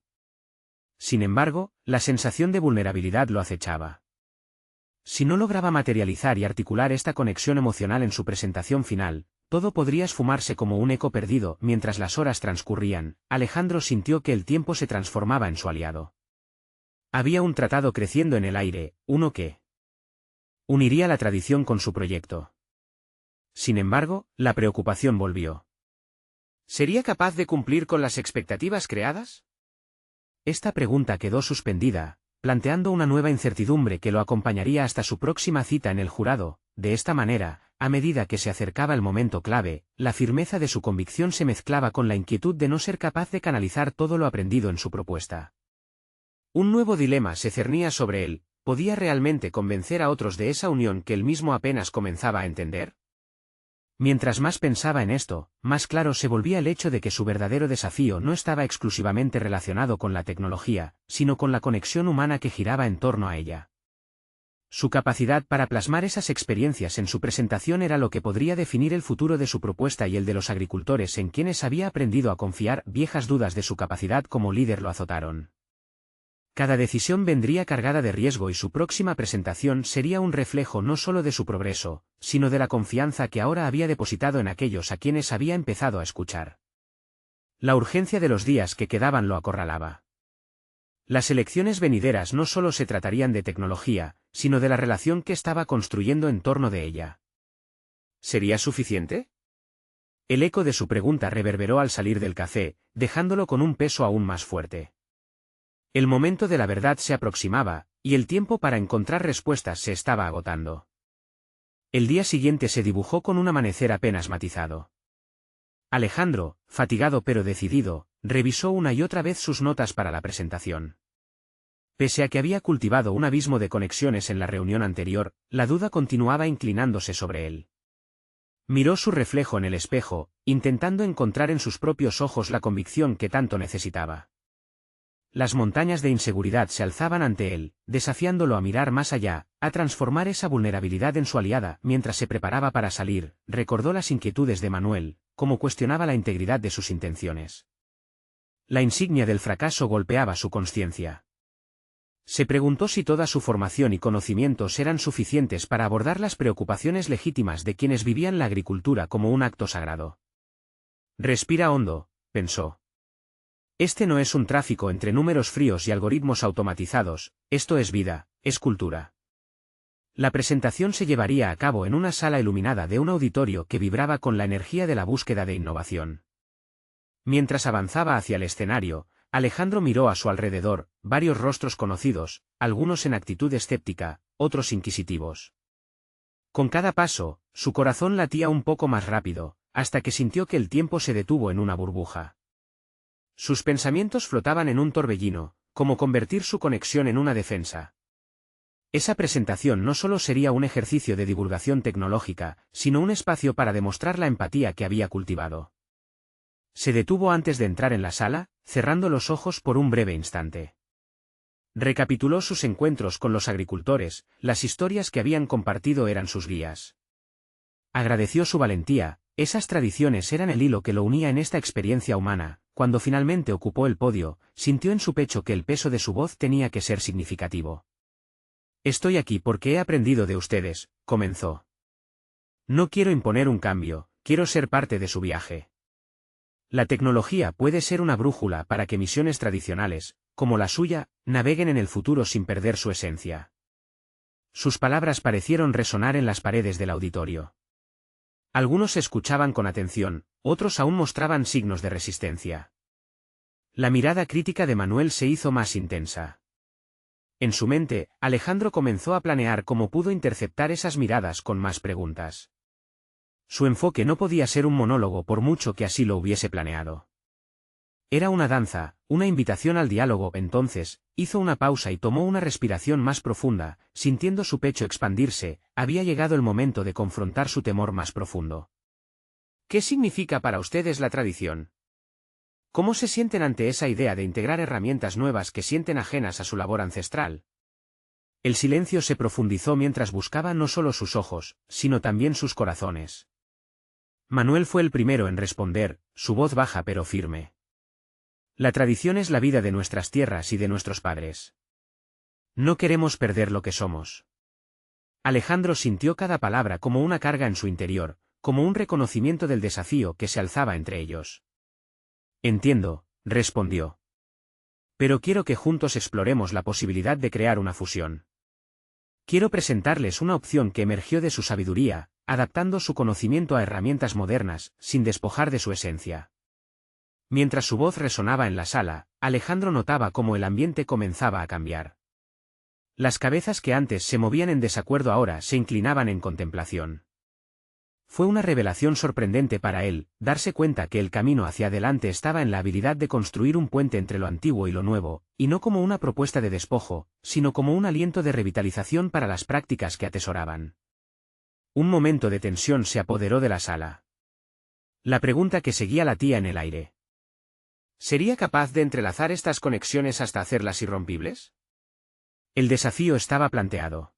Sin embargo, la sensación de vulnerabilidad lo acechaba. Si no lograba materializar y articular esta conexión emocional en su presentación final, todo podría esfumarse como un eco perdido. Mientras las horas transcurrían, Alejandro sintió que el tiempo se transformaba en su aliado. Había un tratado creciendo en el aire, uno que uniría la tradición con su proyecto. Sin embargo, la preocupación volvió. ¿Sería capaz de cumplir con las expectativas creadas? Esta pregunta quedó suspendida, planteando una nueva incertidumbre que lo acompañaría hasta su próxima cita en el jurado. De esta manera, a medida que se acercaba el momento clave, la firmeza de su convicción se mezclaba con la inquietud de no ser capaz de canalizar todo lo aprendido en su propuesta. Un nuevo dilema se cernía sobre él: ¿podía realmente convencer a otros de esa unión que él mismo apenas comenzaba a entender? Mientras más pensaba en esto, más claro se volvía el hecho de que su verdadero desafío no estaba exclusivamente relacionado con la tecnología, sino con la conexión humana que giraba en torno a ella. Su capacidad para plasmar esas experiencias en su presentación era lo que podría definir el futuro de su propuesta y el de los agricultores en quienes había aprendido a confiar. Viejas dudas de su capacidad como líder lo azotaron. Cada decisión vendría cargada de riesgo y su próxima presentación sería un reflejo no solo de su progreso, sino de la confianza que ahora había depositado en aquellos a quienes había empezado a escuchar. La urgencia de los días que quedaban lo acorralaba. Las elecciones venideras no solo se tratarían de tecnología, sino de la relación que estaba construyendo en torno de ella. ¿Sería suficiente? El eco de su pregunta reverberó al salir del café, dejándolo con un peso aún más fuerte. El momento de la verdad se aproximaba, y el tiempo para encontrar respuestas se estaba agotando. El día siguiente se dibujó con un amanecer apenas matizado. Alejandro, fatigado pero decidido, revisó una y otra vez sus notas para la presentación. Pese a que había cultivado un abismo de conexiones en la reunión anterior, la duda continuaba inclinándose sobre él. Miró su reflejo en el espejo, intentando encontrar en sus propios ojos la convicción que tanto necesitaba. Las montañas de inseguridad se alzaban ante él, desafiándolo a mirar más allá, a transformar esa vulnerabilidad en su aliada. Mientras se preparaba para salir, recordó las inquietudes de Manuel, cómo cuestionaba la integridad de sus intenciones. La insignia del fracaso golpeaba su conciencia. Se preguntó si toda su formación y conocimientos eran suficientes para abordar las preocupaciones legítimas de quienes vivían la agricultura como un acto sagrado. Respira hondo, pensó. Este no es un tráfico entre números fríos y algoritmos automatizados, esto es vida, es cultura. La presentación se llevaría a cabo en una sala iluminada de un auditorio que vibraba con la energía de la búsqueda de innovación. Mientras avanzaba hacia el escenario, Alejandro miró a su alrededor, varios rostros conocidos, algunos en actitud escéptica, otros inquisitivos. Con cada paso, su corazón latía un poco más rápido, hasta que sintió que el tiempo se detuvo en una burbuja. Sus pensamientos flotaban en un torbellino, como convertir su conexión en una defensa. Esa presentación no solo sería un ejercicio de divulgación tecnológica, sino un espacio para demostrar la empatía que había cultivado. Se detuvo antes de entrar en la sala, cerrando los ojos por un breve instante. Recapituló sus encuentros con los agricultores, las historias que habían compartido eran sus guías. Agradeció su valentía, esas tradiciones eran el hilo que lo unía en esta experiencia humana. Cuando finalmente ocupó el podio, sintió en su pecho que el peso de su voz tenía que ser significativo. Estoy aquí porque he aprendido de ustedes, comenzó. No quiero imponer un cambio, quiero ser parte de su viaje. La tecnología puede ser una brújula para que misiones tradicionales, como la suya, naveguen en el futuro sin perder su esencia. Sus palabras parecieron resonar en las paredes del auditorio. Algunos escuchaban con atención, otros aún mostraban signos de resistencia. La mirada crítica de Manuel se hizo más intensa. En su mente, Alejandro comenzó a planear cómo pudo interceptar esas miradas con más preguntas. Su enfoque no podía ser un monólogo por mucho que así lo hubiese planeado. Era una danza, una invitación al diálogo. Entonces, hizo una pausa y tomó una respiración más profunda, sintiendo su pecho expandirse. Había llegado el momento de confrontar su temor más profundo. ¿Qué significa para ustedes la tradición? ¿Cómo se sienten ante esa idea de integrar herramientas nuevas que sienten ajenas a su labor ancestral? El silencio se profundizó mientras buscaba no solo sus ojos, sino también sus corazones. Manuel fue el primero en responder, su voz baja pero firme. La tradición es la vida de nuestras tierras y de nuestros padres. No queremos perder lo que somos. Alejandro sintió cada palabra como una carga en su interior, como un reconocimiento del desafío que se alzaba entre ellos. Entiendo, respondió. Pero quiero que juntos exploremos la posibilidad de crear una fusión. Quiero presentarles una opción que emergió de su sabiduría, adaptando su conocimiento a herramientas modernas, sin despojar de su esencia. Mientras su voz resonaba en la sala, Alejandro notaba cómo el ambiente comenzaba a cambiar. Las cabezas que antes se movían en desacuerdo ahora se inclinaban en contemplación. Fue una revelación sorprendente para él, darse cuenta que el camino hacia adelante estaba en la habilidad de construir un puente entre lo antiguo y lo nuevo, y no como una propuesta de despojo, sino como un aliento de revitalización para las prácticas que atesoraban. Un momento de tensión se apoderó de la sala. La pregunta que seguía latía en el aire. ¿Sería capaz de entrelazar estas conexiones hasta hacerlas irrompibles? El desafío estaba planteado.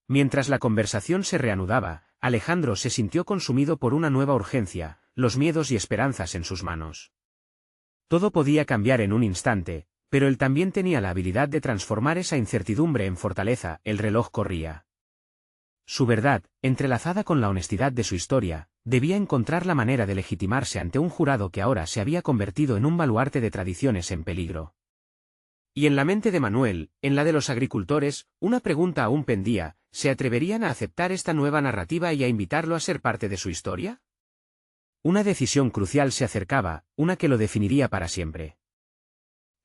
Mientras la conversación se reanudaba, Alejandro se sintió consumido por una nueva urgencia, los miedos y esperanzas en sus manos. Todo podía cambiar en un instante, pero él también tenía la habilidad de transformar esa incertidumbre en fortaleza. El reloj corría. Su verdad, entrelazada con la honestidad de su historia, debía encontrar la manera de legitimarse ante un jurado que ahora se había convertido en un baluarte de tradiciones en peligro. Y en la mente de Manuel, en la de los agricultores, una pregunta aún pendía: ¿se atreverían a aceptar esta nueva narrativa y a invitarlo a ser parte de su historia? Una decisión crucial se acercaba, una que lo definiría para siempre.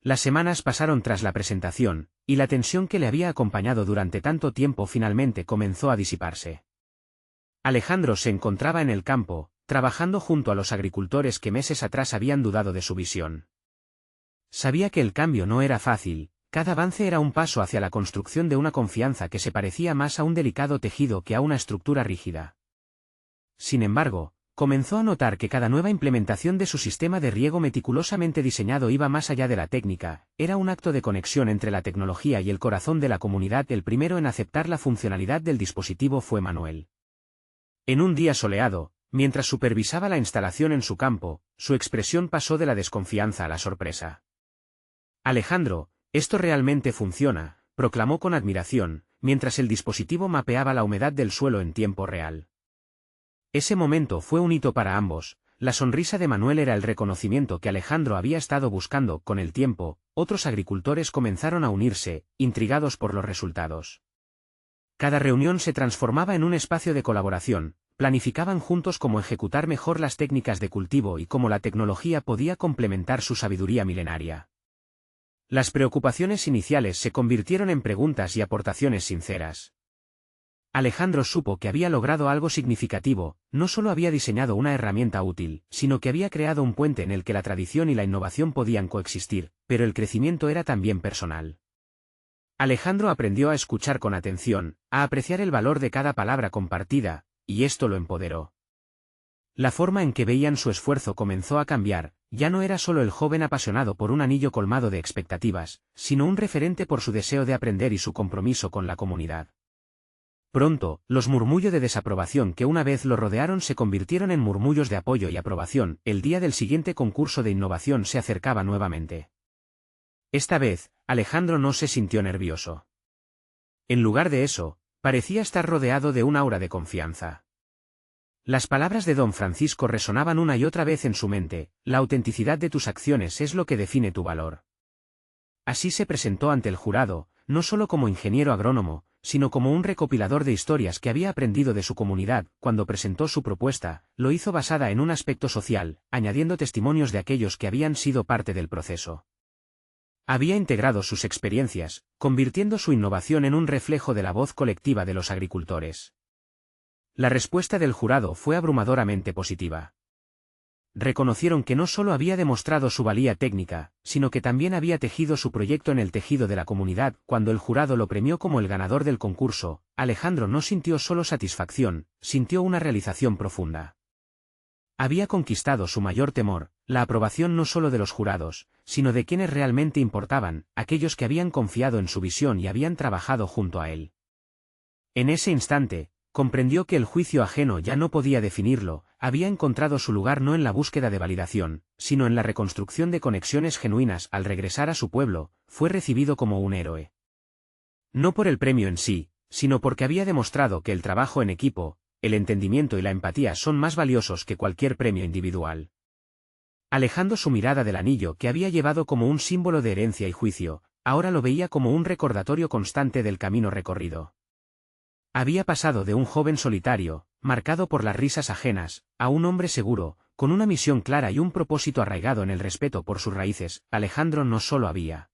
Las semanas pasaron tras la presentación, y la tensión que le había acompañado durante tanto tiempo finalmente comenzó a disiparse. Alejandro se encontraba en el campo, trabajando junto a los agricultores que meses atrás habían dudado de su visión. Sabía que el cambio no era fácil, cada avance era un paso hacia la construcción de una confianza que se parecía más a un delicado tejido que a una estructura rígida. Sin embargo, comenzó a notar que cada nueva implementación de su sistema de riego meticulosamente diseñado iba más allá de la técnica, era un acto de conexión entre la tecnología y el corazón de la comunidad. El primero en aceptar la funcionalidad del dispositivo fue Manuel. En un día soleado, mientras supervisaba la instalación en su campo, su expresión pasó de la desconfianza a la sorpresa. Alejandro, Esto realmente funciona, proclamó con admiración, mientras el dispositivo mapeaba la humedad del suelo en tiempo real. Ese momento fue un hito para ambos. La sonrisa de Manuel era el reconocimiento que Alejandro había estado buscando. Con el tiempo, otros agricultores comenzaron a unirse, intrigados por los resultados. Cada reunión se transformaba en un espacio de colaboración, planificaban juntos cómo ejecutar mejor las técnicas de cultivo y cómo la tecnología podía complementar su sabiduría milenaria. Las preocupaciones iniciales se convirtieron en preguntas y aportaciones sinceras. Alejandro supo que había logrado algo significativo, no solo había diseñado una herramienta útil, sino que había creado un puente en el que la tradición y la innovación podían coexistir, pero el crecimiento era también personal. Alejandro aprendió a escuchar con atención, a apreciar el valor de cada palabra compartida, y esto lo empoderó. La forma en que veían su esfuerzo comenzó a cambiar, ya no era solo el joven apasionado por un anillo colmado de expectativas, sino un referente por su deseo de aprender y su compromiso con la comunidad. Pronto, los murmullos de desaprobación que una vez lo rodearon se convirtieron en murmullos de apoyo y aprobación. El día del siguiente concurso de innovación se acercaba nuevamente. Esta vez, Alejandro no se sintió nervioso. En lugar de eso, parecía estar rodeado de un aura de confianza. Las palabras de don Francisco resonaban una y otra vez en su mente: la autenticidad de tus acciones es lo que define tu valor. Así se presentó ante el jurado, no solo como ingeniero agrónomo, sino como un recopilador de historias que había aprendido de su comunidad. Cuando presentó su propuesta, lo hizo basada en un aspecto social, añadiendo testimonios de aquellos que habían sido parte del proceso. Había integrado sus experiencias, convirtiendo su innovación en un reflejo de la voz colectiva de los agricultores. La respuesta del jurado fue abrumadoramente positiva. Reconocieron que no solo había demostrado su valía técnica, sino que también había tejido su proyecto en el tejido de la comunidad. Cuando el jurado lo premió como el ganador del concurso, Alejandro no sintió solo satisfacción, sintió una realización profunda. Había conquistado su mayor temor, la aprobación no solo de los jurados, sino de quienes realmente importaban, aquellos que habían confiado en su visión y habían trabajado junto a él. En ese instante, comprendió que el juicio ajeno ya no podía definirlo. Había encontrado su lugar no en la búsqueda de validación, sino en la reconstrucción de conexiones genuinas. Al regresar a su pueblo, fue recibido como un héroe. No por el premio en sí, sino porque había demostrado que el trabajo en equipo, el entendimiento y la empatía son más valiosos que cualquier premio individual. Alejando su mirada del anillo que había llevado como un símbolo de herencia y juicio, ahora lo veía como un recordatorio constante del camino recorrido. Había pasado de un joven solitario, marcado por las risas ajenas, a un hombre seguro, con una misión clara y un propósito arraigado en el respeto por sus raíces. Alejandro no solo había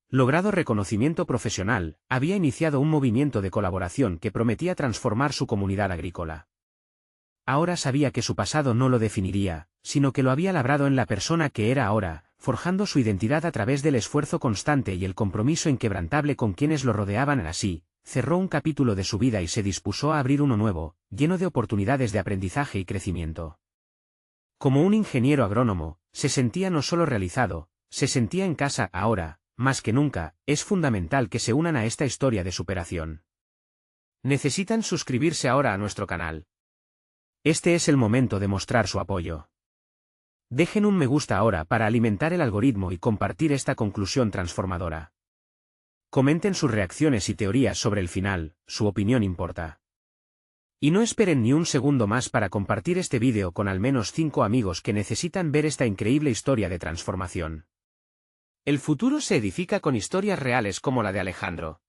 logrado reconocimiento profesional, había iniciado un movimiento de colaboración que prometía transformar su comunidad agrícola. Ahora sabía que su pasado no lo definiría, sino que lo había labrado en la persona que era ahora, forjando su identidad a través del esfuerzo constante y el compromiso inquebrantable con quienes lo rodeaban. Así, cerró un capítulo de su vida y se dispuso a abrir uno nuevo, lleno de oportunidades de aprendizaje y crecimiento. Como un ingeniero agrónomo, se sentía no solo realizado, se sentía en casa. Ahora, más que nunca, es fundamental que se unan a esta historia de superación. Necesitan suscribirse ahora a nuestro canal. Este es el momento de mostrar su apoyo. Dejen un me gusta ahora para alimentar el algoritmo y compartir esta conclusión transformadora. Comenten sus reacciones y teorías sobre el final, su opinión importa. Y no esperen ni un segundo más para compartir este vídeo con al menos 5 amigos que necesitan ver esta increíble historia de transformación. El futuro se edifica con historias reales como la de Alejandro.